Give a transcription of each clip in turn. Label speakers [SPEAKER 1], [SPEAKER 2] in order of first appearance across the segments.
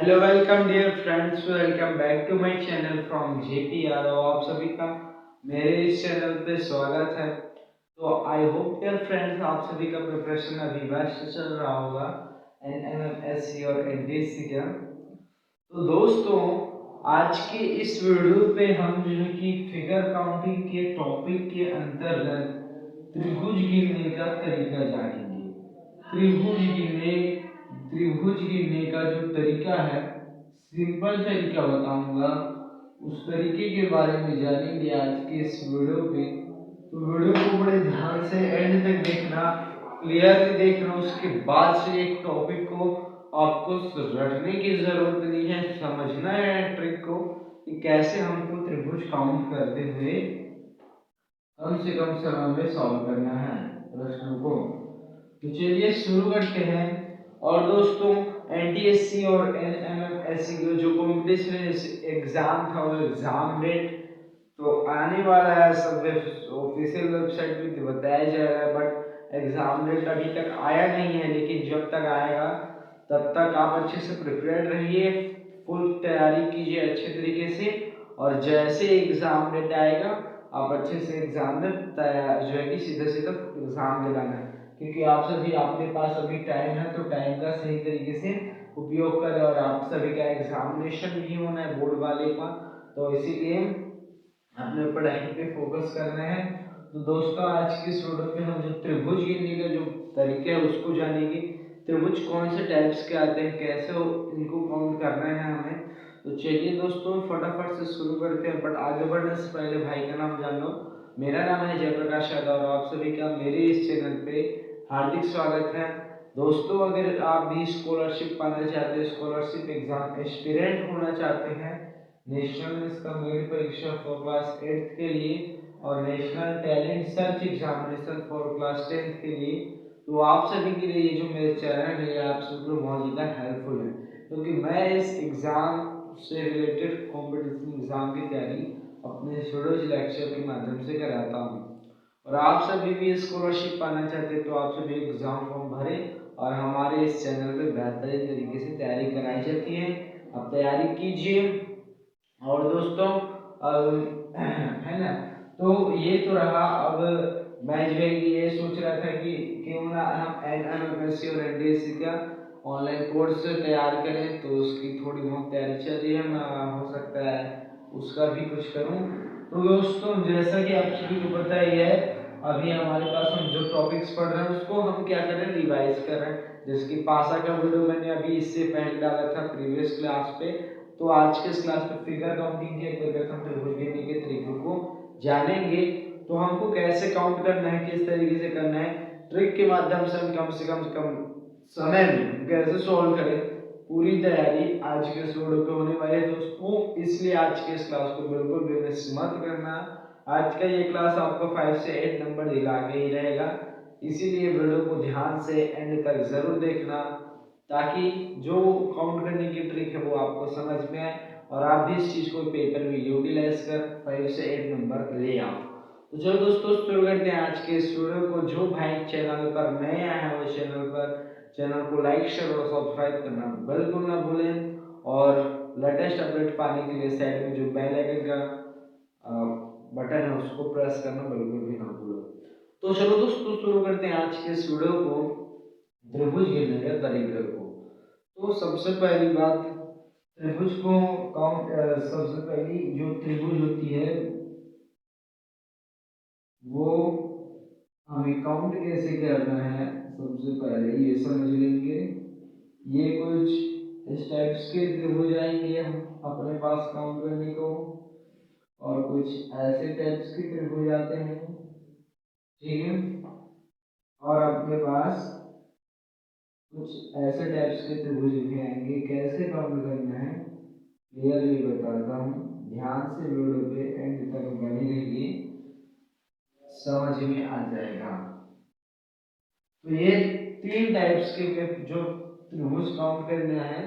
[SPEAKER 1] Hello welcome dear friends, welcome back to my channel from JP Yadav. आप सभी का मेरे इस चैनल पे स्वागत है। तो आई होप डियर फ्रेंड्स आप सभी का प्रिपरेशन अभी बेस्ट चल रहा होगा एनएमएमएससी और एनडीएससी का। तो दोस्तों, आज के इस वीडियो पे हम जो है कि फिगर काउंटिंग के टॉपिक के अंतर्गत त्रिभुज गिनने का तरीका जानेंगे। त्रिभुज गिनने त्रिभुज गिनने का जो तरीका है, सिंपल तरीका बताऊंगा, उस तरीके के बारे में जानेंगे आज के इस वीडियो पे। तो वीडियो को बड़े ध्यान से एंड तक देखना, क्लियरली देखना। उसके बाद से एक टॉपिक को आपको रटने की जरूरत नहीं है, समझना है ट्रिक को कि कैसे हमको त्रिभुज काउंट करते हुए कम से कम समय में सॉल्व करना है प्रश्नों को। तो चलिए शुरू करते हैं। और दोस्तों, एनटीएससी और एनएमएमएससी का जो कॉम्पिटिशन एग्जाम था, वो एग्जाम डेट तो आने वाला है। सब ऑफिशियल वेबसाइट पे बताया जा रहा है, बट एग्जाम डेट अभी तक आया नहीं है। लेकिन जब तक आएगा तब तक आप अच्छे से प्रिपेयर रहिए, फुल तैयारी कीजिए अच्छे तरीके से। और जैसे एग्जाम डेट आएगा आप अच्छे से एग्जाम में तैयार जो है कि सीधा सीधा एग्जाम दिलाना है। क्योंकि आप सभी, आपके पास अभी टाइम है, तो टाइम का सही तरीके से उपयोग करें। और आप सभी का एग्जामिनेशन भी होना है बोर्ड वाले का, तो इसीलिए अपने पढ़ाई पे फोकस करना है। तो दोस्तों, आज की इस वीडियो पे हम जो त्रिभुज गिनने का जो तरीका है उसको जानेंगे। त्रिभुज कौन से टाइप्स के आते हैं, कैसे इनको काउंट करना है हमें। तो चलिए दोस्तों, फटाफट से शुरू करते हैं। बट आगे बढ़ने से पहले भाई का नाम जान लो। मेरा नाम है जयप्रकाश यादव और आप सभी का मेरे इस चैनल पे हार्दिक स्वागत है। दोस्तों, अगर आप भी स्कॉलरशिप पाना चाहते हैं, स्कॉलरशिप एग्जाम एस्पिरेंट होना चाहते हैं नेशनल कम्युनिटी परीक्षा फॉर क्लास 8 के लिए और national talent search examination for class 10 के लिए, तो आप सभी के लिए ये जो मेरे चैनल है आप सभी को बहुत ज़्यादा हेल्पफुल है। क्योंकि मैं इस एग्ज़ाम से रिलेटेड कॉम्पिटिशन एग्ज़ाम की तैयारी अपने स्टूडियोज लेक्चर के माध्यम से कराता हूँ। और आप सभी भी स्कॉलरशिप पाना चाहते हैं तो आप सभी एग्ज़ाम फॉर्म भरें और हमारे इस चैनल पे बेहतरीन तरीके से तैयारी कराई जाती है। आप तैयारी कीजिए। और दोस्तों, है ना, तो ये तो रहा। अब मैं जो है कि ये सोच रहा था कि क्यों ना हम एनएमएमएससी और एनडीएससी का ऑनलाइन कोर्स तैयार करें। तो उसकी थोड़ी बहुत तैयारी चल रही है, मैं हो सकता है उसका भी कुछ करूं। तो दोस्तों, जैसा कि आप सभी को पता ही है, अभी हमारे पास हम जो टॉपिक्स पढ़ रहे हैं उसको हम क्या कर रहे हैं, रिवाइज कर रहे हैं। जैसे कि पासा का वीडियो मैंने अभी इससे पहले डाला था प्रीवियस क्लास पे। तो आज के इस क्लास में फिगर काउंटिंग के अंतर्गत हम त्रिभुज गिनने के तरीकों को जानेंगे। तो हमको कैसे काउंट करना है, किस तरीके से करना है, ट्रिक के माध्यम से हम कम समय में कैसे सॉल्व करें, पूरी तैयारी आज के इस वीडियो पे होने वाली है दोस्तों। इसलिए आज के इस क्लास को बिल्कुल भी मिस मत करना। आज का ये क्लास आपको 5 से 8 नंबर दिला के ही रहेगा, इसीलिए वीडियो को ध्यान से एंड तक जरूर देखना, ताकि जो काउंट करने की ट्रिक है वो आपको समझ में आए और आप भी इस चीज को पेपर में यूटिलाइज कर 5 से 8 नंबर ले आओ। तो चलो दोस्तों, शुरू करते हैं आज के इस वीडियो को। जो भाई चैनल पर नए आए हैं वो चैनल को लाइक शेयर और सब्सक्राइब करना बिल्कुल ना भूलें। और लेटेस्ट अपडेट पाने के लिए साइड में जो बेल आइकन का बटन है उसको प्रेस करना बिल्कुल भी ना भूलो। तो चलो दोस्तों, शुरू करते हैं आज के इस वीडियो को, त्रिभुज गिनने के तरीके को। तो सबसे पहली बात, त्रिभुज को काउंट, सबसे पहली जो त्रिभुज होती है वो हमें काउंट कैसे करना है, सबसे पहले ये समझ लेंगे। ये कुछ इस टाइप्स के त्रिभुज आएंगे हम अपने पास काउंट करने को, और कुछ ऐसे टाइप्स के त्रिभुज आते हैं, ठीक है। और अपने पास कुछ ऐसे टाइप्स के त्रिभुज भी आएंगे। कैसे काउंट करना है क्लियरली बताता हूँ, ध्यान से वीडियो पे एंड तक बने रहिए, समझ में आ जाएगा। तो ये 3 टाइप्स के जो त्रिभुज काउंट करना है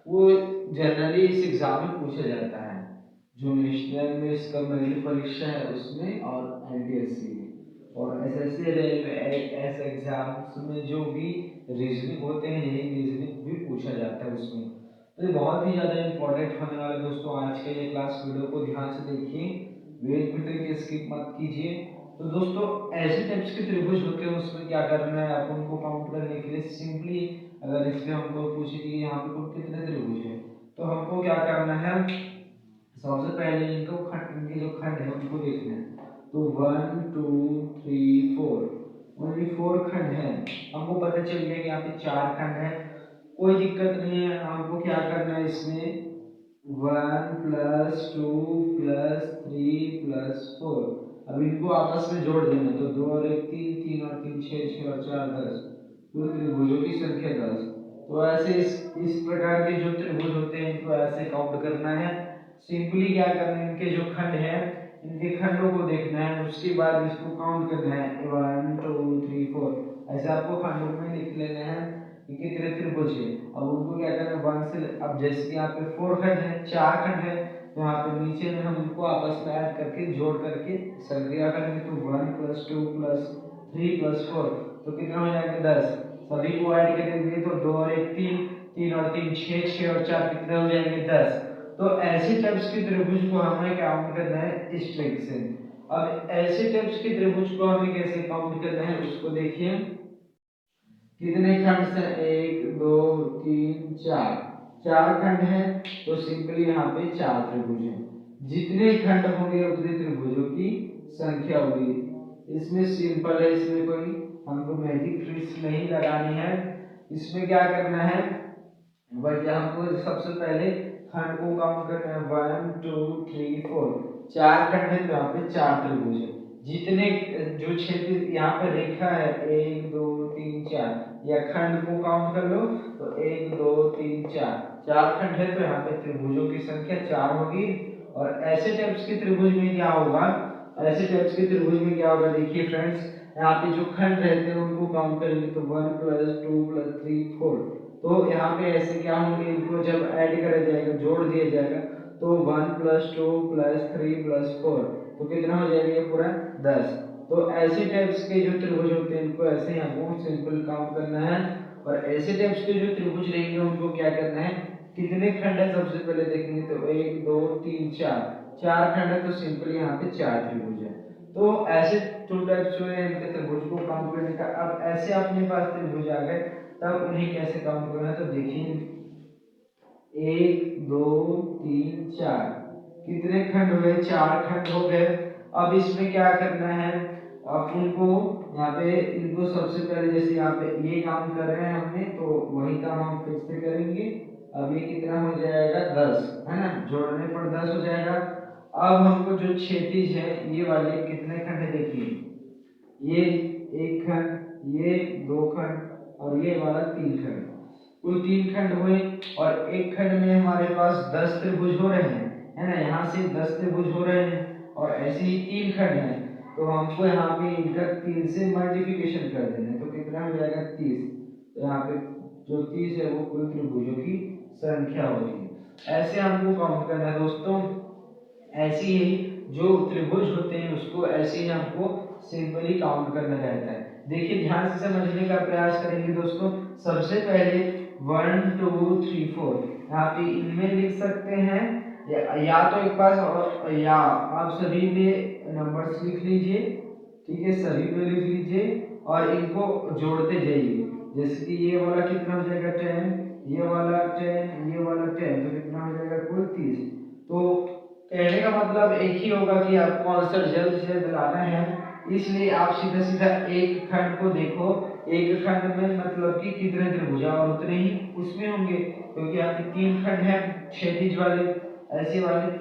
[SPEAKER 1] वो जनरली इस एग्जाम में पूछा जाता है, जो नेशनल में इसका मेरिट परीक्षा है उसमें और एनटीएससी में और एसएससी रेलवे एस एग्जाम्स में जो भी रीजनिंग होते हैं, यही रीजनिंग भी पूछा जाता है उसमें। तो ये बहुत ही ज़्यादा इंपॉर्टेंट होने वाला है दोस्तों आज का ये क्लास। वीडियो को ध्यान से देखिए, वेट के स्किप मत कीजिए। तो दोस्तों ऐसे टाइप्स के त्रिभुज होते हैं, उसमें क्या करना है, आप उनको काउंट करने के लिए सिंपली अगर इसमें हमको पूछे कि यहाँ पे कुल कितने त्रिभुज है, तो हमको क्या करना है, सबसे पहले इनको खंड, इनके जो खंड है उनको देखना है। तो 1 2 3 4 ओनली 4 खंड है। हमको पता चल गया कि यहाँ पे 4 खंड है, कोई दिक्कत नहीं है। हमको क्या करना है इसमें 1 प्लस 2 प्लस 3 प्लस 4, अब इनको आपस में जोड़ देना। तो 2 और 1 3, 3 और 3 6, 6 और 4 10, कुल त्रिभुजों की संख्या 10। तो ऐसे इस प्रकार के जो त्रिभुज होते हैं इनको ऐसे काउंट करना है। सिंपली क्या करना है, इनके जो खंड है इनके खंडों को देखना है, उसके बाद इसको काउंट करना है 1 2 3 4, ऐसे आपको खंडों में लिख लेना है कि कितने त्रिभुज है। अब उनको क्या करना है 1 से, अब जैसे यहाँ पे 4 खंड है, 4 खंड है, तो यहाँ पे नीचे में हम उनको आपस में ऐड करके जोड़ करके संक्रिया करेंगे। तो 1 प्लस 2 प्लस 3 प्लस 4, तो कितना हो जाएगा 10। सभी को ऐड करेंगे तो 2 और 1 3, 3 और 3 6, 6 और 4 कितने हो जाएंगे 10। तो ऐसे टाइप्स के त्रिभुज को हमें काउंट करना है इस ट्रिक से। अब ऐसे टाइप्स के त्रिभुज को हमें कैसे काउंट करना है उसको देखिए। कितने खंड से, 1 2 3 4, 4 खंड है, तो सिंपली यहाँ पे 4 त्रिभुज हैं। जितने खंड होंगे उतने त्रिभुजों की संख्या होगी। इसमें सिंपल है, इसमें कोई हमको मैजिक ट्रिक्स नहीं लगानी है। इसमें क्या करना है, बल्कि हमको सबसे पहले खंड को काउंट करना है 1 2 3 4, 4 खंड है तो यहाँ पे 4 त्रिभुज है। जितने जो क्षेत्र यहाँ पर रेखा है 1 2 3 4, या खंड को काउंट कर लो तो 1 2 3 4, 4 खंड है तो यहाँ पे त्रिभुजों की संख्या 4 होगी। और ऐसे टाइप्स के त्रिभुज में क्या होगा, ऐसे टाइप्स के त्रिभुज में क्या होगा, देखिए फ्रेंड्स, यहाँ पे जो खंड रहते हैं उनको काउंट करेंगे तो 1 प्लस 2 प्लस 3 4, तो यहाँ पे ऐसे क्या होंगे, इनको जब ऐड करा जाएगा, जोड़ दिया जाएगा, तो 1 प्लस 2 प्लस 3 प्लस 4, तो कितना हो जाएगा ये पूरा 10। तो ऐसे टाइप्स के जो त्रिभुज होते हैं इनको ऐसे ही हमको सिंपल काउंट करना है। और ऐसे टाइप्स के जो त्रिभुज रहेंगे उनको क्या करना है, कितने खंड है सबसे पहले देखेंगे। तो 1 2 3 4, 4 खंड है तो सिंपली यहाँ पे 4 त्रिभुज है। तो ऐसे टू टाइप्स हुए इनके त्रिभुज को काउंट करने का। अब ऐसे अपने पास त्रिभुज आ गए, तब उन्हें कैसे काउंट करना है, तो देखिए 1 2 3 4, कितने खंड हुए, 4 खंड हो गए। अब इसमें क्या करना है, अब उनको यहाँ पे इनको सबसे पहले जैसे यहाँ पे ये काम कर रहे हैं हमने, तो वही काम हम फिर से करेंगे। अब ये कितना हो जाएगा 10, है ना, जोड़ने पर 10 हो जाएगा। अब हमको जो क्षैतिज है ये वाले कितने खंड है, देखिए ये 1 खंड, ये 2 खंड और ये वाला 3 खंड, कुल 3 खंड हुए। और एक खंड में हमारे पास 10 त्रिभुज हो रहे हैं, है ना, यहाँ से 10 त्रिभुज हो रहे हैं। और ऐसे ही 3 खंड हैं, तो हमको यहाँ पे इनका 3 से मल्टीप्लिकेशन कर देना है, तो कितना हो जाएगा 30। तो यहाँ पे जो 30 है वो कुल त्रिभुजों की संख्या होगी। ऐसे हमको काउंट करना है दोस्तों। ऐसे ही जो त्रिभुज होते हैं उसको ऐसे ही हमको सिंपली काउंट करना रहता है। देखिए ध्यान से समझने का प्रयास करेंगे दोस्तों। सबसे पहले 1 2 3 4 यहाँ पे इनमें लिख सकते हैं, या तो एक पास और, या आप सभी में नंबर्स लिख लीजिए, ठीक है, सभी में लिख लीजिए और इनको जोड़ते जाइए। जैसे कि ये वाला कितना हो जाएगा 10, ये वाला 10, ये वाला 10, तो कितना हो जाएगा कुल 30। तो कहने का मतलब एक ही होगा कि आपको आंसर जल्द से जल्द लाना है, इसलिए आप सीधा सीधा एक खंड को देखो। एक खंड में मतलब कि कितने त्रिभुज और उतने ही उसमें होंगे, क्योंकि यहाँ पे 3 खंड है क्षैतिज वाले, ऐसे वाले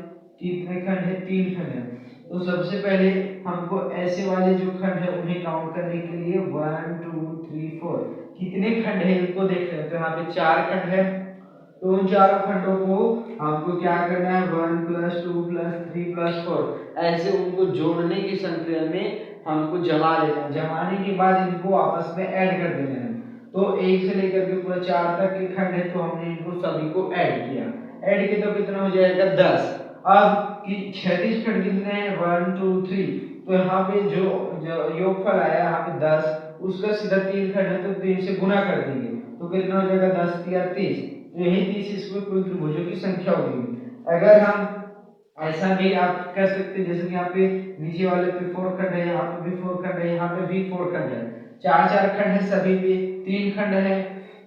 [SPEAKER 1] कितने खंड है, 3 खंड है। तो सबसे पहले हमको ऐसे वाले जो खंड है उन्हें काउंट करने के लिए 1 2 3 4 कितने खंड है इनको देख रहे हैं। तो यहाँ पे 4 खंड है, तो उन चारों खंडों को हमको क्या करना है 1 प्लस 2 प्लस 3 प्लस 4, ऐसे उनको जोड़ने की संक्रिया में हमको जमा लेना है। जमाने के बाद इनको आपस में ऐड कर देना है। तो 1 से लेकर के पूरा 4 तक के खंड है, तो हमने इनको सभी को ऐड किया। ऐड किया तो कितना हो जाएगा 10। अब कि क्षैतिज खंड कितने हैं 1 2 3, तो यहाँ पे जो योगफल आया यहाँ पे 10, उसका सीधा 3 खंड है तो 3 से गुना कर देंगे, तो कितना हो जाएगा 10 3 30। तो यही 30 इसमें कुल त्रिभुजों की संख्या होगी। अगर हम ऐसा भी आप कह सकते हैं, जैसे कि यहाँ पे नीचे वाले पे 4 खंड है, यहाँ पे भी 4 खंड है, यहाँ पे भी 4 खंड है, चार चार खंड है, सभी पे 3 खंड है,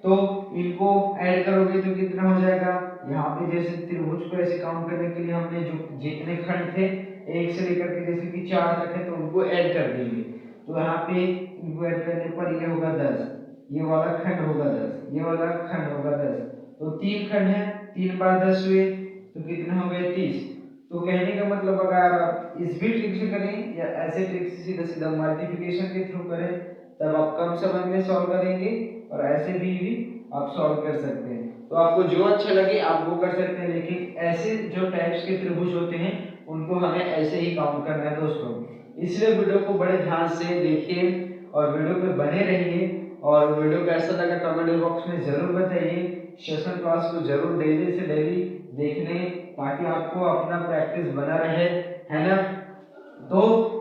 [SPEAKER 1] तो इनको ऐड करोगे तो कितना हो जाएगा। यहाँ पे जैसे त्रिभुज को ऐसे काउंट करने के लिए हमने जो जितने खंड थे 1 से लेकर के जैसे कि 4 तक है, तो उनको ऐड कर देंगे। तो यहाँ पे इनको ऐड करने पर ये होगा 10, ये वाला खंड होगा 10, ये वाला खंड होगा 10, तो 3 खंड है, 3 बार 10 हुए तो कितने हो गए 30। तो कहने का मतलब अगर आप इस भी ट्रिक से करें या ऐसे ट्रिक से सीधा सीधा मल्टीप्लिकेशन के थ्रू करें, तब आप कम समय में सॉल्व करेंगे, और ऐसे भी आप सॉल्व कर सकते हैं। तो आपको जो अच्छा लगे आप वो कर सकते हैं, लेकिन ऐसे जो टाइप्स के त्रिभुज होते हैं उनको हमें ऐसे ही काउंट करना है दोस्तों। इसलिए वीडियो को बड़े ध्यान से देखिए और वीडियो पे बने रहिए, और वीडियो कैसा लगा कमेंट बॉक्स में जरूर बताइए। सेशन क्लास को जरूर डेली से डेली देखने, ताकि आपको अपना प्रैक्टिस बना रहे, है ना। तो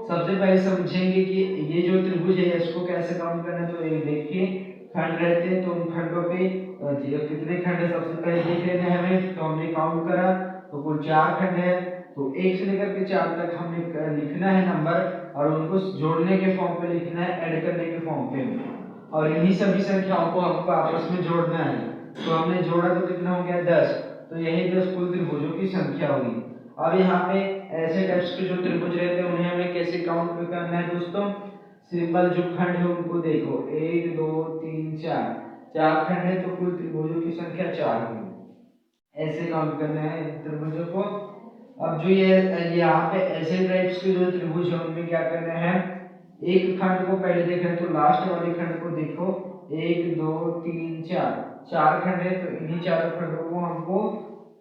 [SPEAKER 1] सबसे पहले समझेंगे कि ये जो त्रिभुज है इसको कैसे काउंट करना है। तो ये देखिए खंड रहते हैं, तो उन खंडों पे कितने खंड है सबसे पहले देख लेना है हमें। तो हमने काउंट करा तो कुल 4 खंड है, तो 1 से लेकर के 4 तक हमने लिखना है नंबर, और उनको जोड़ने के फॉर्म पे लिखना है, ऐड करने के फॉर्म पे, और इन्हीं सभी संख्याओं को हमको आपस में जोड़ना है। तो हमने जोड़ा तो कितना हो गया 10, तो यही 10 कुल त्रिभुजों की संख्या होगी। अब यहाँ पे ऐसे टाइप्स के जो त्रिभुज रहते हैं उन्हें हमें कैसे काउंट करना है दोस्तों। सिंपल जो खंड है उनको देखो, 1 2 3 4, 4 खंड है तो कुल त्रिभुजों की संख्या 4 होगी। ऐसे काउंट करना है इन त्रिभुजों को। अब जो ये यहाँ पे ऐसे टाइप्स के जो त्रिभुज है उनमें क्या करना है, एक खंड को पहले देखें तो लास्ट वाले खंड को देखो, 1 2 3 4, 4 खंड है, तो इन्हीं चारों खंडों को हमको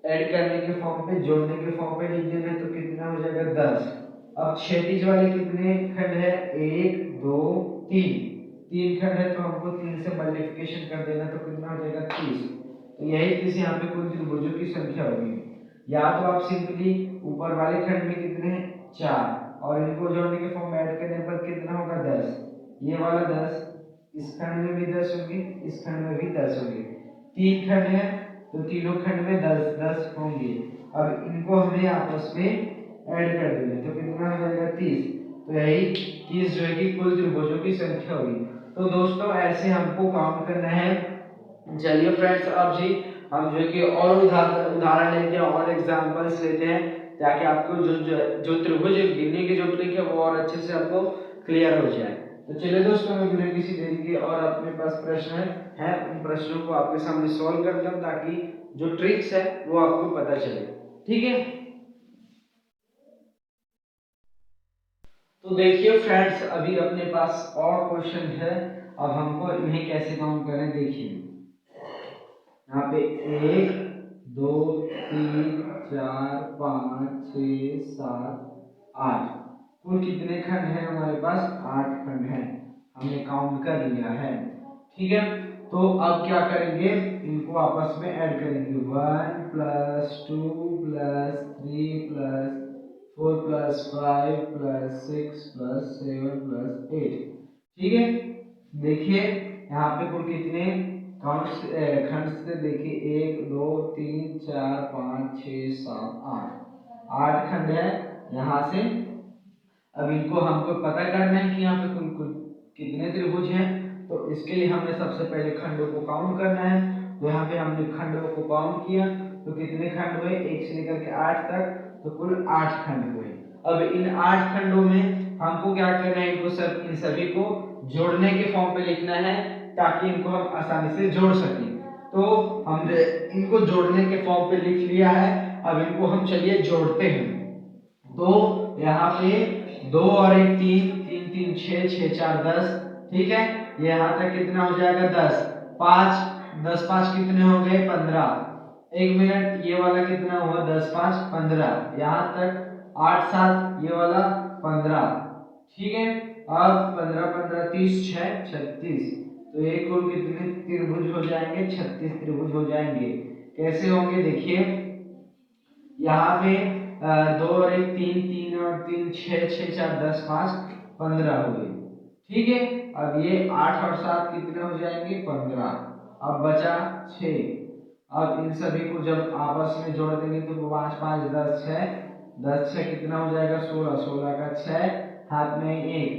[SPEAKER 1] ऐड करने के फॉर्म पे, जोड़ने के फॉर्म पे लिख देना है, तो कितना हो जाएगा 10। अब क्षैतिज वाले कितने खंड है, 1 2 3, 3 खंड है, तो हमको 3 से मल्टीप्लिकेशन कर देना, तो कितना हो जाएगा 30। तो यही 30 यहाँ पे कुल त्रिभुजों की संख्या होगी। या तो आप सिंपली ऊपर वाले खंड में कितने हैं 4, और इनको जोड़ने के फॉर्म में ऐड करने पर कितना होगा 10, ये वाला 10, इस खंड में भी 10 होंगे, इस खंड में भी 10 होंगे, 3 खंड है तो तीनों खंड में 10 10 होंगे। अब इनको हमें आपस में ऐड कर देंगे, तो कितना हो जाएगा 30। तो यही 30 जो है कि कुल त्रिभुजों की संख्या होगी। तो दोस्तों ऐसे हमको काउंट करना है। चलिए फ्रेंड्स, अब जी हम जो कि और उदाहरण लेते हैं और एग्जांपल्स लेते हैं, ताकि आपको जो त्रिभुज गिनने की जो ट्रिक है वो और अच्छे से आपको क्लियर हो जाए। तो चलिए दोस्तों, मैं बिना किसी देरी के और अपने पास प्रश्न है उन प्रश्नों को आपके सामने सॉल्व करता हूँ, ताकि जो ट्रिक्स है वो आपको पता चले। ठीक है, तो देखिए फ्रेंड्स, अभी अपने पास और क्वेश्चन है। अब हमको इन्हें कैसे काउंट करें, देखिए यहाँ पे 1 2 3 4 5 6 7 8, कुल कितने खंड है हमारे पास, 8 खंड है, हमने काउंट कर लिया है। ठीक है, तो अब क्या करेंगे, इनको आपस में ऐड करेंगे, 1 plus 2 plus 3 plus 4 plus 5 plus 6 plus 7 plus 8। ठीक है, देखिए यहाँ पे कुल कितने काउंट खंड से देखिए, 1 2 3 4 5 6 7 8, 8 खंड है यहाँ से। अब इनको हमको पता करना है कि यहाँ पे कुल कुल कितने त्रिभुज हैं, तो इसके लिए हमें सबसे पहले खंडों को काउंट करना है। तो यहाँ पे हमने खंडों को काउंट किया, तो कितने खंड हुए, 1 से लेकर के 8 तक, तो कुल 8 खंड हुए। अब इन 8 खंडों में हमको क्या करना है, इनको सब इन सभी को जोड़ने के फॉर्म पे लिखना है, ताकि इनको हम आसानी से जोड़ सकें। तो हमने इनको जोड़ने के फॉर्म पे लिख लिया है। अब इनको हम चलिए जोड़ते हैं। तो यहाँ पे 2 और 1 3, 3 3 6, 6 4 10। ठीक है, ये यहाँ तक कितना हो जाएगा 10, 5 10 5 कितने हो गए 15। 1 मिनट, ये वाला कितना हुआ 10 5 15, यहाँ तक 8 7, ये वाला 15। ठीक है, अब 15 15 30 6 36, तो ये कुल कितने त्रिभुज हो जाएंगे, 36 त्रिभुज हो जाएंगे। कैसे होंगे, देखिए यहाँ पे 2 और 1 3, 3 और 3 6, 6 4 10 5 15 हो गए। ठीक है, अब ये 8 और 7 कितने हो जाएंगे 15। अब बचा 6, अब इन सभी को जब आपस में जोड़ देंगे तो 5 5 10 6, 10 6 कितना हो जाएगा 16, 16 का 6, हाथ में 1,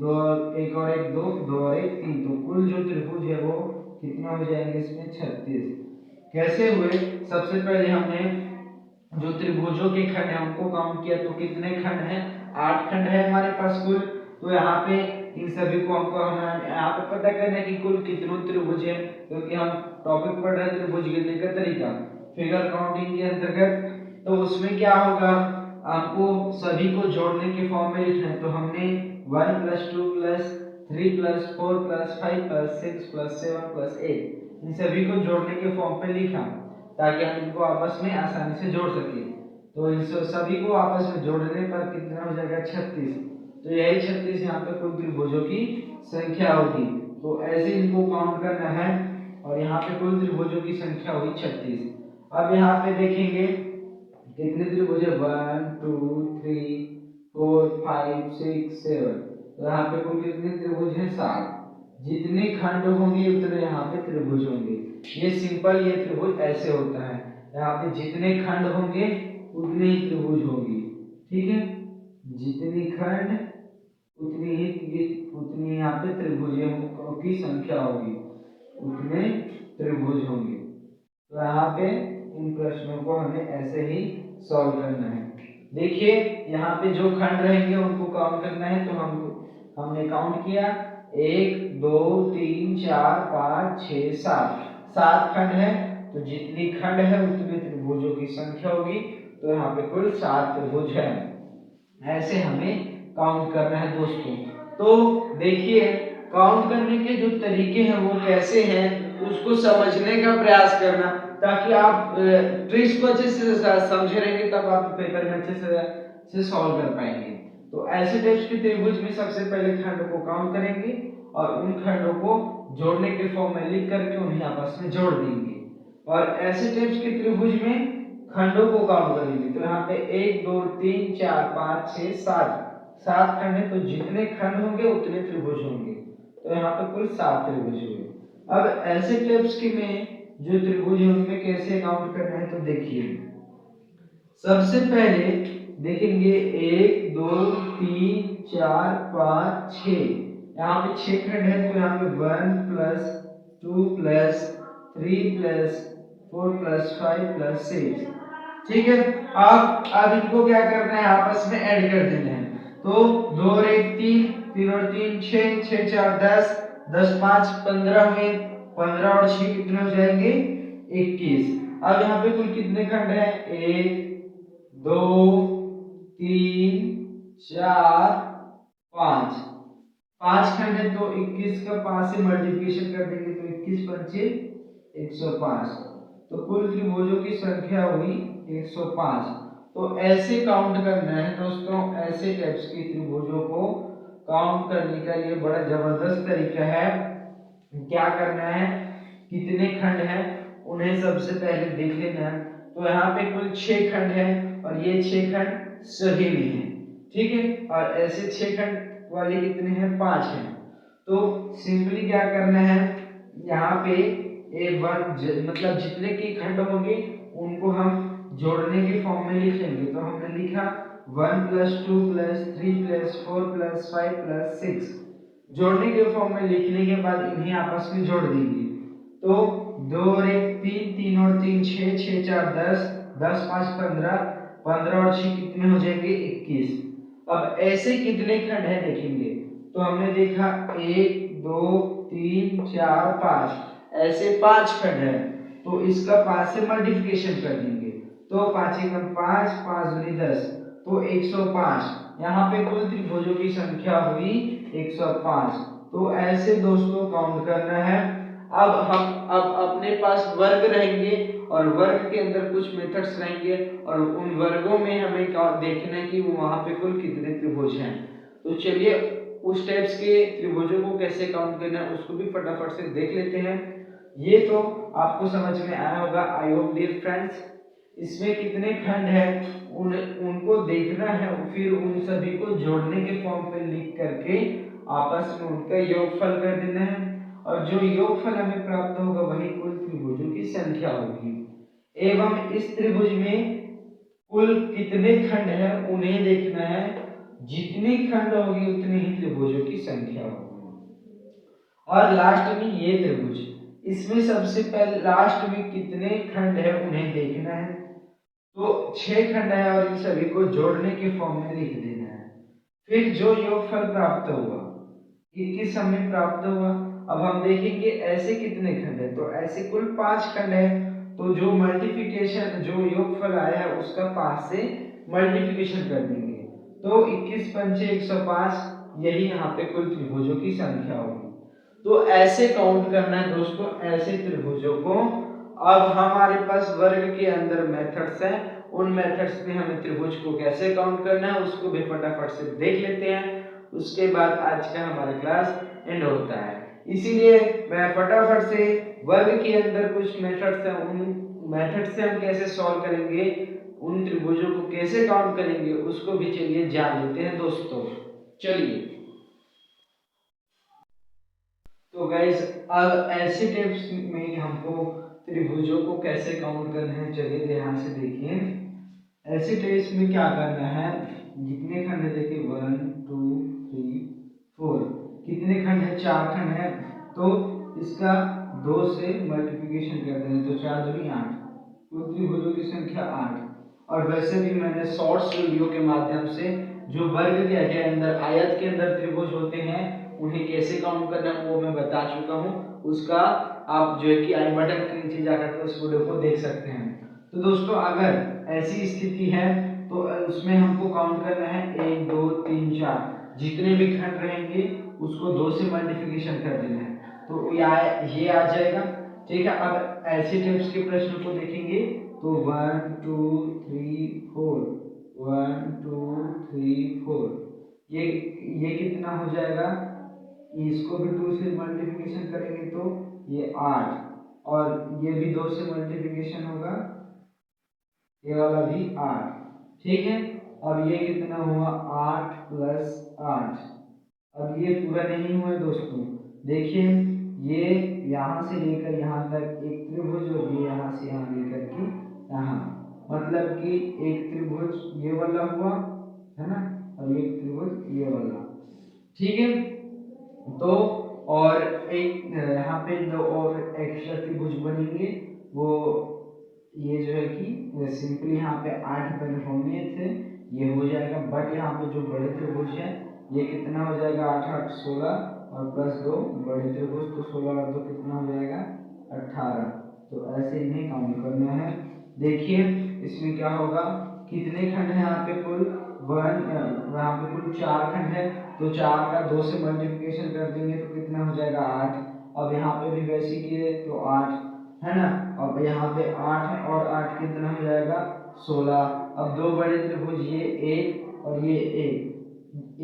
[SPEAKER 1] दो, एक और एक 2, 2 और 1 3, तो कुल जो त्रिभुज है वो कितना हो जाएंगे इसमें 36। कैसे हुए? सबसे पहले हमने जो त्रिभुजों के खंड है उनको काउंट किया, तो कितने खंड हैं? 8 खंड है हमारे पास कुल। तो यहाँ पे इन सभी को हमको हमें यहाँ पे पता करना है कि कुल कितने त्रिभुज है, क्योंकि हम टॉपिक पढ़ रहे हैं त्रिभुज गिनने का तरीका फिगर काउंटिंग के अंतर्गत। तो उसमें क्या होगा, आपको सभी को जोड़ने के फॉर्म में लिखना है। तो हमने 1 + 2 + 3 + 4 + 5 + 6 + 7 + 8 इन सभी को जोड़ने के फॉर्म पे लिखा, ताकि हम इनको आपस में आसानी से जोड़ सके। तो इन सभी को आपस में जोड़ने पर कितना हो जाएगा 36। तो यही 36 यहाँ पे कुल त्रिभुजों की संख्या होगी। तो ऐसे इनको काउंट करना है और यहाँ पे कुल त्रिभुजों की संख्या हुई 36। अब यहाँ पे देखेंगे कितने त्रिभुज है 1 2 3 4 5 6 7। तो यहाँ पे कुल कितने त्रिभुज है 7। जितने खंड होंगे उतने यहाँ पे त्रिभुज होंगे। ये सिंपल ये त्रिभुज ऐसे होता है, यहाँ पे जितने खंड होंगे उतने ही त्रिभुज होंगे। ठीक है, जितनी खंड उतनी यहाँ पे त्रिभुजों की संख्या होगी, उतने त्रिभुज होंगे। तो यहाँ पे इन प्रश्नों को हमें ऐसे ही सॉल्व करना है। देखिए यहाँ पे जो खंड रहेंगे उनको काउंट करना है। तो हमने काउंट किया 1 2 3 4 5 6 7, 7 खंड है। तो जितनी खंड है उतने त्रिभुजों की संख्या होगी। तो यहाँ पे कुल 7 त्रिभुज है। ऐसे हमें काउंट करना है दोस्तों। तो देखिए काउंट करने के जो तरीके हैं वो कैसे हैं उसको समझने का प्रयास करना, ताकि आप ट्रिक्स को अच्छे से समझे रहेंगे, तब आप पेपर में अच्छे से सॉल्व कर पाएंगे। तो ऐसे टाइप्स के त्रिभुज में सबसे पहले खंड को काउंट करेंगे और उन खंडों को जोड़ने के फॉर्म में लिख करके उन्हें आपस में जोड़ देंगे। और ऐसे टाइप्स के त्रिभुज में खंडों को काउंट करेंगे। तो यहाँ पे 1 2 3 4 5 6 7, 7 खंड है। तो जितने खंड होंगे उतने त्रिभुज होंगे। तो यहाँ पे कुल 7 त्रिभुज हुए। अब ऐसे टाइप्स के में जो त्रिभुज है उनमें कैसे काउंट करना है, तो देखिए सबसे पहले देखेंगे 1 2 3 4 5 6, यहाँ पे 6 खंड है। तो यहाँ पे 1 + 2 + 3 + 4 + 5 + 6। ठीक है, अब इनको क्या करना है, आपस में ऐड कर देना है। तो 2 और 1 3, 3 और 3 6, 6 4 10, 10 5 15 हुए। 15 और 6 कितने हो जाएंगे 21। अब यहाँ पे कुल कितने खंड है 1 2 3 4 5, 5 खंड है। तो 21 का 5 से मल्टीप्लिकेशन कर देंगे तो 21 पंचे 105। तो कुल त्रिभुजों की संख्या हुई 105। तो ऐसे काउंट करना है दोस्तों, ऐसे टाइप्स के त्रिभुजों को काउंट करने का ये बड़ा जबरदस्त तरीका है। क्या करना है, कितने खंड हैं उन्हें सबसे पहले देख लेना है। तो यहाँ पे कुल 6 खंड है और ये 6 खंड सही में है। ठीक है, और ऐसे 6 खंड वाले कितने हैं 5 हैं। तो सिंपली क्या करना है, यहाँ पे मतलब जितने की खंड होंगे उनको हम जोड़ने के फॉर्म में लिख लेंगे। तो हमने लिखा 1 + 2 + 3 + 4 + 5 + 6। जोड़ने के फॉर्म में लिखने के बाद इन्हें आपस में जोड़ देंगे। तो 2 और 1 3, 3 और 3 6, 6 4 10, 10 5 15, 15 और 6 कितने हो जाएंगे 21। अब ऐसे कितने खंड है देखेंगे। तो हमने देखा 1 2 3 4 5, ऐसे 5 खंड है। तो इसका 5 से मल्टीप्लिकेशन कर देंगे। तो 5 × 5, 5 × 10, तो 105। यहाँ पे कुल त्रिभुजों की संख्या हुई 105। तो ऐसे दोस्तों काउंट करना है। अब अपने पास वर्ग रहेंगे और वर्ग के अंदर कुछ मेथड्स रहेंगे और उन वर्गों में हमें देखना है कि वहां पे कुल कितने त्रिभुज हैं। तो चलिए उस टाइप्स के त्रिभुजों को कैसे काउंट करना है उसको भी फटाफट से देख लेते हैं। ये तो आपको समझ में आया होगा आई होप डियर फ्रेंड्स। इसमें कितने खंड है उनको देखना है, फिर उन सभी को जोड़ने के फॉर्म पे लिख करके आपस में उनका योगफल कर देना है और जो योगफल हमें प्राप्त होगा वही कुल त्रिभुजों की संख्या होगी। एवं इस त्रिभुज में कुल कितने खंड है उन्हें देखना है, जितनी खंड होगी उतनी ही त्रिभुजों की संख्या होगी। और लास्ट में ये त्रिभुज, इसमें सबसे पहले लास्ट में कितने खंड है उन्हें देखना है। तो 6 खंड है और इन सभी को जोड़ने के फॉर्म में लिख देना है। फिर जो योगफल प्राप्त हुआ कि किस समय प्राप्त हुआ, अब हम देखेंगे ऐसे कितने खंड है। तो ऐसे कुल 5 खंड है, तो जो मल्टीप्लिकेशन जो योगफल आया है उसका 5 से मल्टीप्लिकेशन कर देंगे, तो 21 पंचे 105, यही यहाँ पे कुल त्रिभुजों की संख्या होगी। तो ऐसे काउंट करना है दोस्तों, ऐसे त्रिभुजों को। अब हमारे पास वर्ग के अंदर मेथड्स हैं, उन मेथड्स में हमें त्रिभुज को कैसे काउंट करना है उसको भी फटाफट से देख लेते हैं। उसके बाद आज का हमारा क्लास एंड होता है। इसीलिए मैं फटाफट से वर्ग के अंदर कुछ मेथड्स हैं, उन मेथड से हम कैसे सॉल्व करेंगे, उन त्रिभुजों को कैसे काउंट करेंगे उसको भी चलिए जान लेते हैं दोस्तों। चलिए तो गाइस अब ऐसे टिप्स में हमको त्रिभुजों को कैसे काउंट करना है, चलिए ध्यान से देखिए। ऐसे टिप्स में क्या करना है, जितने खंड है देखिए 1 2 3 4, कितने खंड है, 4 खंड है, तो इसका 2 से मल्टीप्लिकेशन कर देंगे तो 4 दूनी 8, तो त्रिभुजों की संख्या 8। और वैसे भी मैंने शॉर्ट्स वीडियो के माध्यम से जो वर्ग के अंदर आयत के अंदर त्रिभुज होते हैं उन्हें कैसे काउंट करना है वो मैं बता चुका हूँ, उसका आप जो है कि आई बटन के नीचे जाकर के उस वीडियो को देख सकते हैं। तो दोस्तों अगर ऐसी स्थिति है तो उसमें हमको काउंट करना है 1 2 3 4, जितने भी खंड रहेंगे उसको 2 से मल्टीप्लिकेशन कर देना है, तो ये आ जाएगा। ठीक है, अब ऐसे टाइप्स के प्रश्न को देखेंगे तो 1 2 3 4, 1 2 3 4, ये कितना हो जाएगा, इसको भी 2 से मल्टीप्लिकेशन करेंगे तो ये 8, और ये भी 2 से मल्टीप्लिकेशन होगा, ये वाला भी 8। ठीक है, अब ये कितना हुआ 8 प्लस 8। अब ये पूरा नहीं हुआ दोस्तों, देखिए ये यहाँ से लेकर यहाँ तक एक त्रिभुज और ये यहाँ से यहाँ लेकर के यहाँ, मतलब कि एक त्रिभुज ये वाला हुआ है ना, और एक त्रिभुज ये वाला। ठीक है, तो और एक यहाँ पे दो और एक्स्ट्रा त्रिभुज बनेंगे, वो ये जो है कि सिंपली यहाँ पे 8 बने होने थे, ये हो जाएगा, बट यहाँ पे जो बड़े त्रिभुज है ये कितना हो जाएगा 8 8 16 और प्लस 2 बड़े त्रिभुज, तो 16 और 2 कितना हो जाएगा 18। तो ऐसे इन्हें काउंट करना है। देखिए इसमें क्या होगा, कितने खंड है यहाँ पे कुल 1, यहाँ पे कुल 4 खंड है, तो 4 का 2 से मल्टीप्लिकेशन कर देंगे तो कितना हो जाएगा 8। अब यहाँ पे भी वैसे किए तो 8 है ना, अब यहाँ पे 8 और 8 कितना हो जाएगा 16। अब दो बड़े त्रिभुज ये एक और ये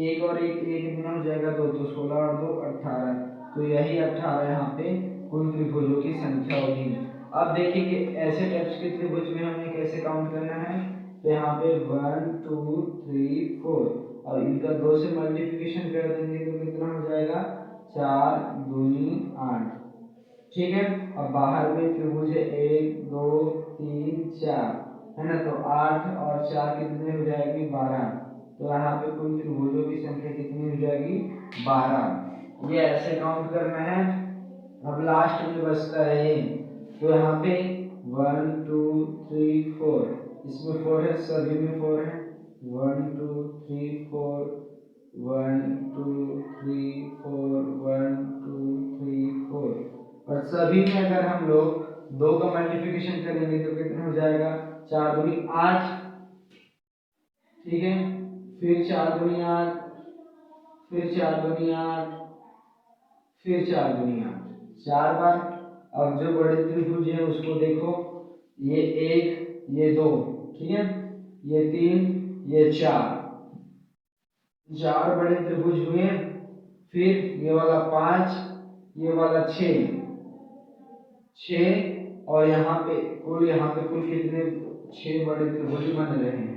[SPEAKER 1] एक और एक कितना हो जाएगा 2, तो 16 और 2 18, तो यही 18 यहाँ पे कुल त्रिभुजों की संख्या होगी। अब देखेंगे ऐसे टाइप्स के त्रिभुज में हमें कैसे काउंट करना है, तो यहाँ पे 1 2 3 4 और इनका 2 से मल्टीप्लिकेशन कर देंगे तो कितना हो जाएगा 4 दूनी 8। ठीक है, अब बाहर में त्रिभुज है 1 2 3 4 है ना, तो 8 और 4 कितने हो जाएगी 12, तो यहाँ पे कुल त्रिभुजों की संख्या कितनी हो जाएगी 12। ये ऐसे काउंट करना है। अब लास्ट में बचता है ये, तो यहाँ पे 1 2 3 4, इसमें 4 है, सभी में 4 है, 1 2 3 4 1 2 3 4 1 2 3 4, और सभी में अगर हम लोग 2 का मल्टीप्लिकेशन करेंगे तो कितना हो जाएगा 4 दूनी 8। ठीक है, फिर 4 दूनी 8, फिर 4 दूनी 8, फिर 4 दूनी 8, 4 बार। अब जो बड़े त्रिभुज है उसको देखो, ये 1 ये 2, ठीक है, ये 3 ये 4, 4 बड़े त्रिभुज हुए। फिर ये वाला 5, ये वाला 6 और यहाँ पे कुल कितने 6 बड़े त्रिभुज बन रहे हैं,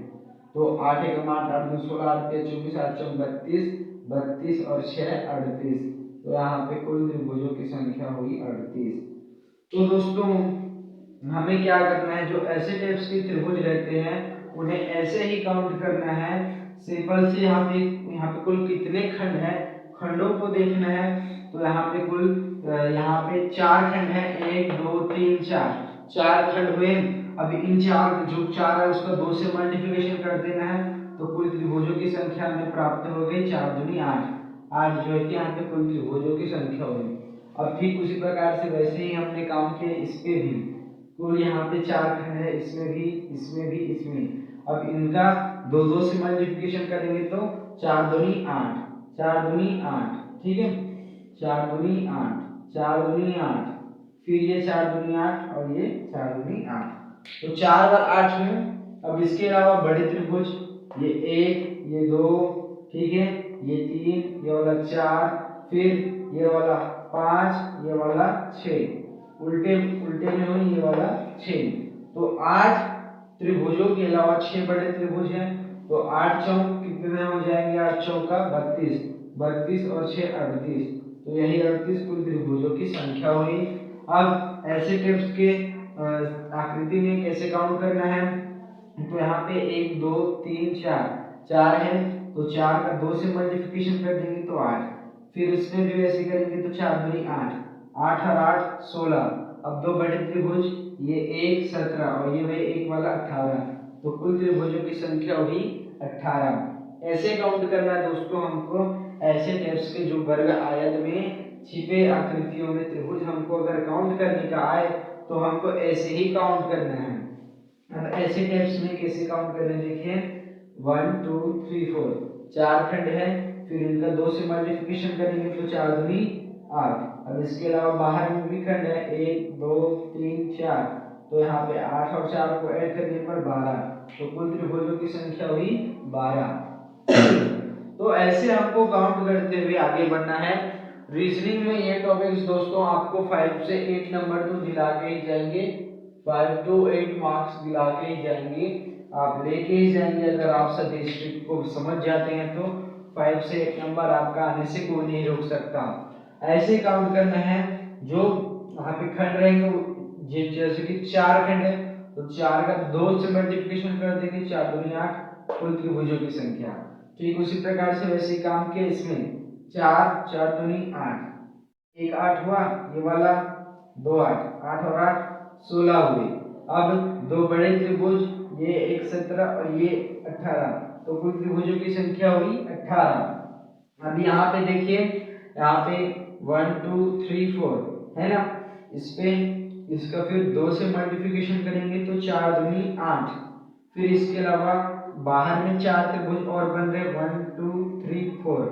[SPEAKER 1] तो 8 1 8 8 2 16 8 3 24 8 4 32 32 और 6 38, तो यहाँ पे कुल त्रिभुजों की संख्या हुई 38। तो दोस्तों हमें क्या करना है, जो ऐसे टाइप्स के त्रिभुज रहते हैं उन्हें ऐसे ही काउंट करना है। सिंपल से यहाँ पे कुल कितने खंड है, खंडों को देखना है। तो यहाँ पे कुल यहाँ पे 4 खंड है, 1 2 3 4 खंड हुए। अब इन चार जो 4 है उसका 2 से मल्टीप्लिकेशन कर देना है, तो कुल त्रिभुजों की संख्या हमें प्राप्त हो गई 4 दूनी 8। 8 जो है कि यहाँ पे कुल त्रिभुजों की संख्या हुई। अब ठीक उसी प्रकार से वैसे ही हमने काम किया इस पे भी। कुल यहाँ पे 4 खंड है, इसमें भी, इसमें भी, इसमें। अब इनका 2 2 से मल्टीप्लिकेशन करेंगे तो 4 दूनी 8, 4 दूनी 8, ठीक है, 4 दूनी 8, 4 दूनी 8, फिर ये 4 दूनी 8 और ये 4 दूनी 8। तो 4 और 8 में अब इसके अलावा बड़े त्रिभुज ये 1, ये 2, ठीक है, ये 3, ये वाला 4, फिर ये वाला 5, ये वाला 6, उल्टे उल्टे में हुई ये वाला 6। तो 8 त्रिभुजों के अलावा 6 बड़े त्रिभुज हैं। तो 8 चौक कितने हो जाएंगे, 8 चौका 32, 32 और 6 38। तो यही 38 कुल त्रिभुजों की संख्या हुई। अब ऐसे टाइप्स के आकृति में कैसे काउंट करना है, तो यहाँ पे 1 2 3 4 है, तो 4 का 2 से मल्टीप्लिकेशन कर देंगे तो 8, फिर इसमें भी वैसे करेंगे तो 4 दूनी 8, 8 और 8 16। अब दो बड़े त्रिभुज ये 1 17 और ये भाई एक वाला 18, तो कुल त्रिभुजों की संख्या हुई 18। ऐसे काउंट करना है दोस्तों हमको। ऐसे टाइप्स के जो वर्ग आयत में छिपे आकृतियों में त्रिभुज हमको अगर काउंट करने का आए तो हमको ऐसे ही काउंट करना है। अब ऐसे टाइप्स में कैसे काउंट करना है, देखिए 1 2 3 4 4 खंड है, फिर इनका 2 से मल्टीप्लिकेशन करेंगे तो 4 दूनी 8। अब इसके अलावा बाहर में भी खंड है 1 2 3 4, तो यहाँ पे 8 और 4 को ऐड करने पर 12, तो कुल त्रिभुजों की संख्या हुई 12। तो ऐसे हमको काउंट करते हुए आगे बढ़ना है। रीजनिंग में ये टॉपिक्स दोस्तों आपको 5 से 8 नंबर तो दिला के ही जाएंगे, 5 to 8 मार्क्स दिला के ही जाएंगे, आप लेके ही जाएंगे। अगर आप सभी ट्रिक को समझ जाते हैं तो 5 से 8 नंबर आपका आने से कोई नहीं रोक सकता। ऐसे काउंट करना है, जो वहाँ पे खंड रहेंगे जैसे कि 4 खंड है तो 4 का 2 से मल्टीप्लिकेशन कर देंगे, 4 दूनी 8 कुल त्रिभुजों की संख्या। ठीक उसी प्रकार से वैसे ही काम किया इसमें 4 4 दूनी 8, एक 8 हुआ, ये वाला 2 8, 8 और 8 16 हुए। अब दो बड़े त्रिभुज ये 1 17 और ये 18, तो कुल त्रिभुजों की संख्या हुई 18। अब यहाँ पे देखिए, यहाँ पे 1 2 3 4 है ना, इस पे इसका फिर 2 से मल्टीप्लिकेशन करेंगे तो 4 दूनी 8, फिर इसके अलावा बाहर में 4 त्रिभुज और बन रहे 1 2 3 4,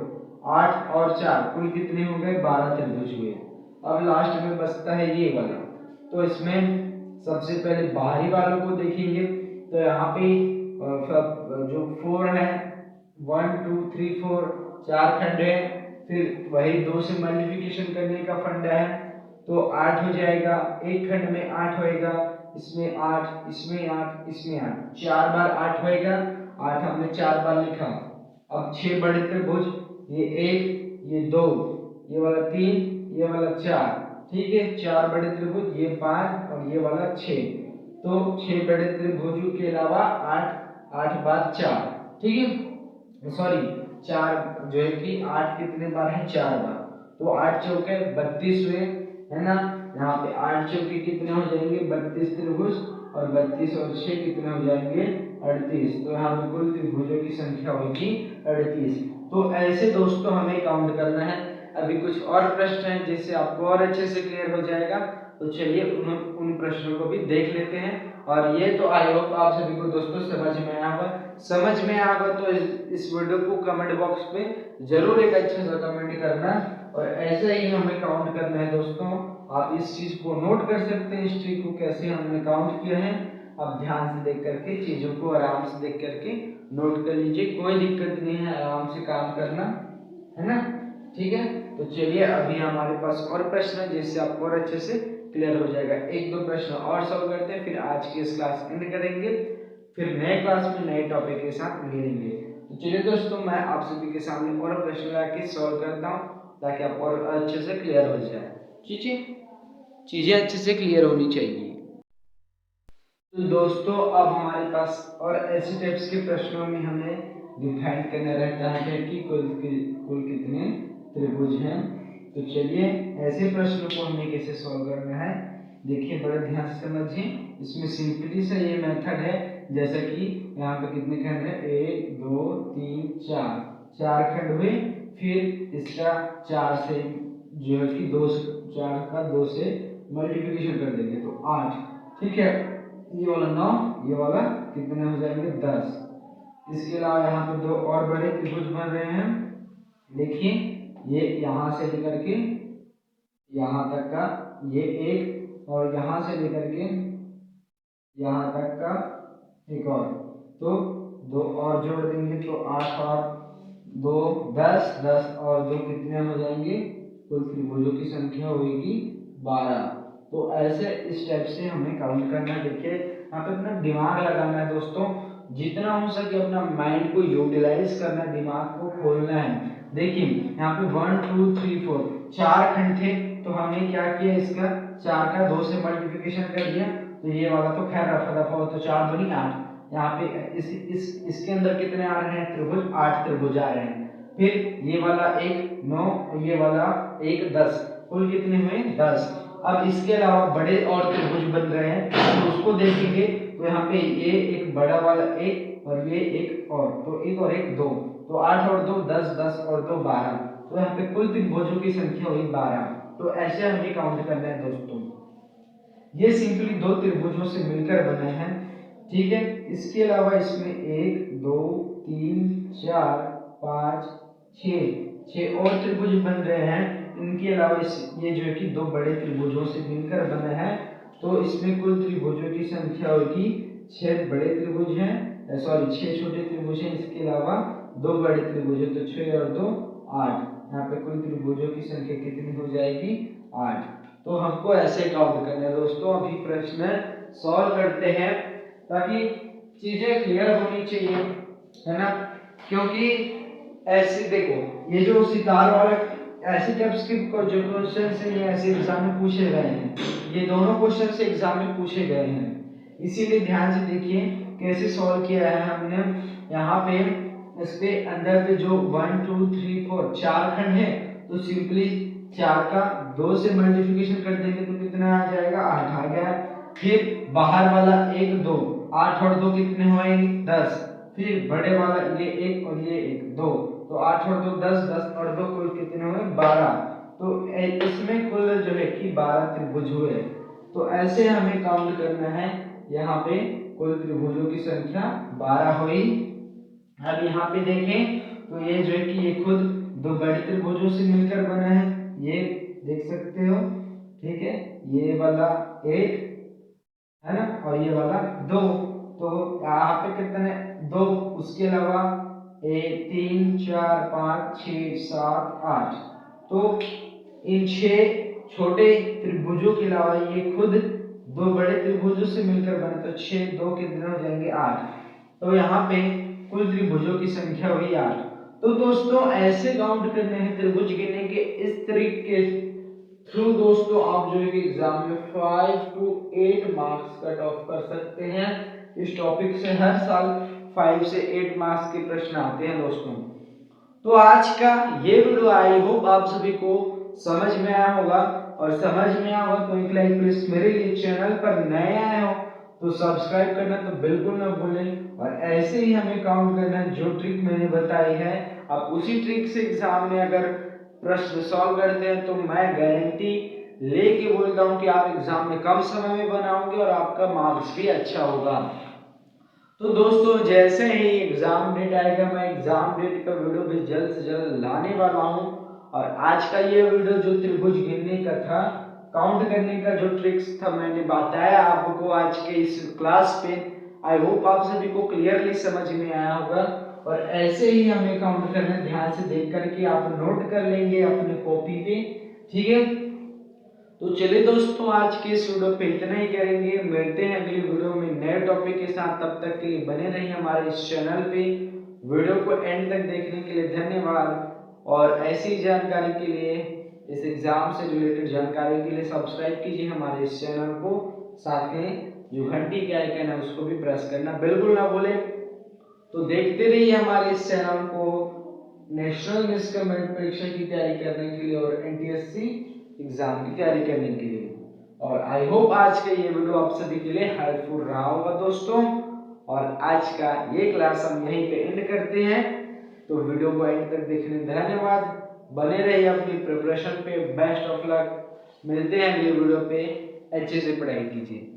[SPEAKER 1] 8 और 4 कुल कितने हो गए, 12 त्रिभुज हुए। अब लास्ट में बचता है ये वाला, तो इसमें सबसे पहले बाहरी वालों को देखेंगे। तो यहाँ पे जो 4 है 1 2 3 4 4 खंड है, फिर वही 2 से मल्टीप्लिकेशन करने का फंडा है तो 8 हो जाएगा, एक खंड में 8 होएगा, इसमें 8 इसमें 8 इसमें 8, 4 बार 8 होएगा, 8 हमने 4 बार लिखा। अब 6 बड़े त्रिभुज ये 1 ये 2 ये वाला 3 ये वाला 4, ठीक है, 4 बड़े त्रिभुज ये 5 और ये वाला 6, तो 6 बड़े त्रिभुजों के अलावा 8 8 बार 4, ठीक है, सॉरी 4 जो है कि 8 कितने बार है, 4 बार, तो 8 चौके 32 हुए, है ना। यहाँ पे 8 चौके कितने हो जाएंगे, 32 त्रिभुज, और 32 और 6 कितने हो जाएंगे, 38, तो यहाँ पे कुल त्रिभुजों की संख्या होगी 38। तो ऐसे दोस्तों हमें काउंट करना है। अभी कुछ और प्रश्न हैं जिससे आपको और अच्छे से क्लियर हो जाएगा, तो चलिए उन प्रश्नों को भी देख लेते हैं। और ये तो आई होप आप सभी को दोस्तों समझ में आया होगा। समझ में आया होगा तो इस वीडियो को कमेंट बॉक्स पे जरूर एक अच्छा सा कमेंट करना, और ऐसे ही हमें काउंट करना है दोस्तों। आप इस चीज को नोट कर सकते हैं, इस चीज को कैसे हमने काउंट किया है, आप ध्यान से देख करके चीजों को आराम से देख करके नोट कर लीजिए, कोई दिक्कत नहीं है, आराम से काम करना है ना, ठीक है। तो चलिए अभी हमारे पास और प्रश्न है जिससे आपको और अच्छे से क्लियर हो जाएगा। एक दो प्रश्न और सॉल्व करते हैं, फिर आज की इस क्लास एंड करेंगे, फिर नए क्लास में नए टॉपिक के साथ मिलेंगे। तो चलिए दोस्तों, मैं आप सभी के सामने और प्रश्न लाके सॉल्व करता हूँ, ताकि आप और अच्छे से क्लियर हो जाए।
[SPEAKER 2] चीज़ें अच्छे से क्लियर होनी चाहिए।
[SPEAKER 1] तो दोस्तों अब हमारे पास और ऐसे टाइप्स के प्रश्नों में हमें डिफाइन करना रहता है कि कुल कितने त्रिभुज हैं। तो चलिए ऐसे प्रश्नों को हमें कैसे सॉल्व करना है, देखिए बड़े ध्यान से समझिए। इसमें सिंपली सा ये मेथड है, जैसा कि यहाँ पे कितने खंड है, 1 2 3 4, 4 खंड हुए। फिर इसका 4 से जो है कि 2 4 का 2 से मल्टीप्लिकेशन कर देंगे तो 8, ठीक है। ये वाला 9, ये वाला कितने हो जाएंगे 10। इसके अलावा यहाँ पे दो और बड़े त्रिभुज बन रहे हैं। देखिए ये यहाँ से लेकर के यहाँ तक का ये एक, और यहाँ से लेकर के यहाँ तक का एक और, तो दो और जोड़ देंगे तो 8 और 2 10, 10 और 2 कितने हो जाएंगे, कुल त्रिभुजों की संख्या होगी 12। तो ऐसे इस टाइप से हमें काउंट करना है। देखिए यहाँ पे अपना दिमाग लगाना है दोस्तों, जितना हो सके अपना माइंड को यूटिलाइज करना है, दिमाग को खोलना है। देखिए यहाँ पे 1 2 3 4 4 खंड थे, तो हमने क्या किया, इसका 4 का 2 से मल्टीप्लिकेशन कर दिया। तो ये वाला तो खैर रफा दफा हो, तो 4 दूनी 8। यहाँ पे इसके अंदर कितने आ रहे हैं त्रिभुज, 8 त्रिभुज आ रहे हैं। फिर ये वाला 1 9, ये वाला 1 10, कुल कितने हुए 10। अब इसके अलावा बड़े और त्रिभुज बन रहे हैं, तो उसको देखेंगे तो यहाँ पे ये एक बड़ा वाला 1 और ये एक और, तो 1 और 1 2, तो 8 और 2 10, 10 और 2 12, तो यहाँ पे कुल त्रिभुजों की संख्या हुई 12। तो ऐसे हमें काउंट करना है दोस्तों। ये सिंपली दो त्रिभुजों से मिलकर बने हैं, ठीक है। इसके अलावा इसमें 1 2 3 4 5 6 और त्रिभुज बन रहे हैं। इनके अलावा ये जो है कि दो बड़े त्रिभुजों से मिलकर बने हैं, तो इसमें कुल त्रिभुजों की संख्या होगी 6 बड़े त्रिभुज हैं, सॉरी 6 छोटे त्रिभुज हैं। इसके अलावा दो बड़े त्रिभुज हैं, तो 6 और 2 8। यहाँ पे कुल त्रिभुजों की संख्या कितनी हो जाएगी 8। तो हमको ऐसे काउंट करना है दोस्तों। अभी प्रश्न सॉल्व करते हैं ताकि चीजें क्लियर होनी चाहिए, है ना। क्योंकि ऐसे देखो ये जो सितार वाला ऐसे टाइप्स के जो क्वेश्चन है ये ऐसे एग्जाम में पूछे गए हैं, ये दोनों क्वेश्चन से एग्जाम में पूछे गए हैं, इसीलिए ध्यान से देखिए कैसे सॉल्व किया है हमने। यहाँ पे इसके अंदर पे जो 1 2 3 4 4 खंड है, तो सिंपली 4 का 2 से मल्टीप्लिकेशन कर देंगे तो कितना आ जाएगा 8 आ गया। फिर बाहर वाला 1 2, 8 और 2 कितने हुए 10। फिर बड़े वाला ये 1 और ये 1 2, तो 8 और 2 10, 10 और 2 कुल कितने हुए 12। तो इसमें कुल जो है कि 12 त्रिभुज हुए। तो ऐसे हमें काउंट करना है, यहाँ पे कुल त्रिभुजों की संख्या 12 हुई। अब यहाँ पे देखें तो ये जो है कि ये खुद दो बड़े त्रिभुजों से मिलकर बना है, ये देख सकते हो, ठीक है। ये वाला 1 है ना, और ये वाला 2, तो यहाँ पे कितने 2, उसके अलावा 1 3 4 5 6 7 8, तो इन 6 छोटे त्रिभुजों के अलावा ये खुद दो बड़े त्रिभुजों से मिलकर बने, तो 6 2 कितने हो जाएंगे 8। तो यहाँ पे कुल त्रिभुजों की संख्या हुई 8। तो दोस्तों ऐसे काउंट करने हैं त्रिभुज गिनने के इस तरीके थ्रू दोस्तों आप जो है कि एग्जाम में 5 to 8 मार्क्स कट ऑफ कर सकते हैं। इस टॉपिक से हर साल 5 से 8 मार्क्स के प्रश्न आते हैं दोस्तों। तो आज का ये वीडियो आई होप आप सभी को समझ में आया होगा, और समझ में आया होगा तो एक लाइक प्लीज। मेरे लिए चैनल पर नए आए हो तो सब्सक्राइब करना तो बिल्कुल ना भूलें, और ऐसे ही हमें काउंट करना जो ट्रिक मैंने बताई है, आप उसी ट्रिक से एग्जाम में अगर प्रश्न सॉल्व करते हैं तो मैं गारंटी लेके बोलता हूं कि आप एग्जाम में कम समय में बनाओगे और आपका मार्क्स भी अच्छा होगा। तो दोस्तों जैसे ही एग्जाम डेट आएगा मैं एग्जाम डेट का वीडियो भी जल्द से जल्द लाने वाला हूं। और आज का ये वीडियो जो त्रिभुज गिनने का था, काउंट करने का जो ट्रिक्स था मैंने बताया आपको आज के इस क्लास पे, आई होप आप सभी को क्लियरली समझ में आया होगा। और ऐसे ही हमें काउंट करना ध्यान से देख करके आप नोट कर लेंगे अपने कॉपी पे, ठीक है। तो चलिए दोस्तों आज के इस वीडियो पे इतना ही करेंगे, मिलते हैं अगली वीडियो में नए टॉपिक के साथ। तब तक के लिए बने रहिए हमारे इस चैनल पे। वीडियो को एंड तक देखने के लिए धन्यवाद। और ऐसी जानकारी के लिए, इस एग्जाम से रिलेटेड जानकारी के लिए सब्सक्राइब कीजिए हमारे इस चैनल को। साथ में जो घंटी के आइकन है उसको भी प्रेस करना बिल्कुल ना भूलें। तो देखते रहिए हमारे इस चैनल को नेशनल निष्कर्ष परीक्षा की तैयारी करने के लिए और एनटीएससी एग्जाम की तैयारी करने के लिए। और आई होप आज का ये वीडियो आप सभी के लिए हेल्पफुल रहा होगा दोस्तों। और आज का ये क्लास हम यहीं पे एंड करते हैं। तो वीडियो को एंड तक देखने धन्यवाद। बने रहिए अपनी प्रिपरेशन पे। Best of luck. मिलते हैं अगले वीडियो पे। अच्छे से पढ़ाई कीजिए।